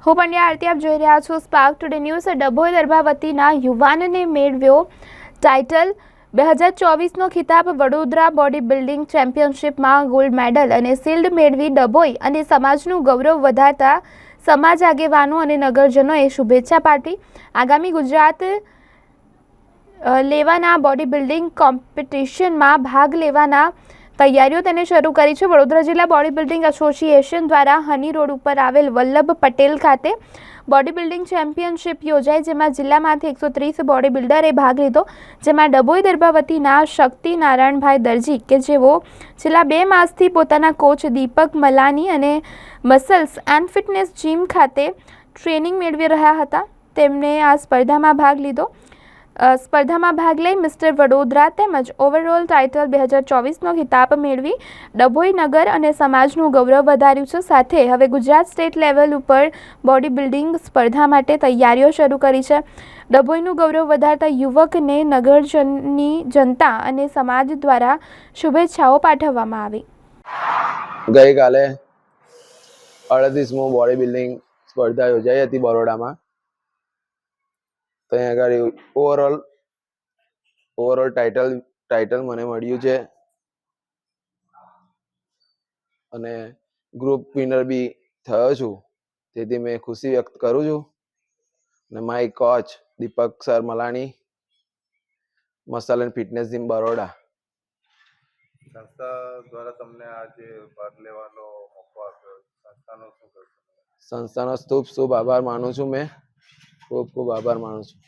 હું પંડ્યા આરતી, આપ જોઈ રહ્યા છો સ્પાર્ક ટુડે ન્યૂઝ। ડભોઈ દર્ભાવતીના યુવાનને મેળવ્યો ટાઇટલ 2024નો ખિતાબ। વડોદરા બોડી બિલ્ડિંગ ચેમ્પિયનશિપમાં ગોલ્ડ મેડલ અને શિલ્ડ મેળવી ડભોઈ અને સમાજનું ગૌરવ વધારતા સમાજ આગેવાનો અને નગરજનોએ શુભેચ્છા પાઠવી। આગામી ગુજરાત લેવાના બોડી બિલ્ડિંગ કોમ્પિટિશનમાં ભાગ લેવાના તૈયારીઓ તેને શરૂ કરી છે। વડોદરા જિલ્લા બોડી બિલ્ડિંગ એસોસિએશન દ્વારા હની રોડ ઉપર આવેલ વલ્લભ પટેલ ખાતે બોડી બિલ્ડિંગ ચેમ્પિયનશિપ યોજાઈ, જેમાં જિલ્લામાંથી 130 બોડી બિલ્ડરે ભાગ લીધો। જેમાં ડભોઈ દર્ભાવતીના શક્તિ નારાયણભાઈ દરજી કે જેઓ છેલ્લા 2 માસથી પોતાના કોચ દીપક મલાની અને મસલ્સ એન્ડ ફિટનેસ જીમ ખાતે ટ્રેનિંગ મેળવી રહ્યા હતા, તેમણે આ સ્પર્ધામાં ભાગ લીધો। સ્પર્ધામાં ભાગ લઈ મિસ્ટર વડોદરા તેમજ ઓવરઓલ ટાઇટલ 2024નો ખિતાબ મેળવી ડભોઈ નગર અને સમાજનું ગૌરવ વધાર્યું છે। સાથે હવે ગુજરાત સ્ટેટ લેવલ ઉપર બોડી બિલ્ડિંગ સ્પર્ધા માટે તૈયારીઓ શરૂ કરી છે। ડભોઈનું ગૌરવ વધારતા યુવકને નગરની જનતા અને સમાજ દ્વારા શુભેચ્છાઓ પાઠવવામાં આવી। ગઈકાલે 38મો બોડી બિલ્ડિંગ સ્પર્ધા યોજાઈ હતી બરોડામાં। તો અહીંયા આગળ ઓવરઓલ ટાઇટલ મને મળ્યું છે અને ગ્રુપ વિનર બી થયો છું, તેથી મેં ખુશી વ્યક્ત કરું છું। અને my coach Deepak sir Malani, muscle and fitness gym Baroda. સંસ્થા દ્વારા તમને આજે ભાગ લેવાનો મોકો આપ્યો, સંસ્થાનો શું કહેશો? સંસ્થાનો ખૂબ આભાર માનું છું, મેં ખૂબ આભાર માનું છું।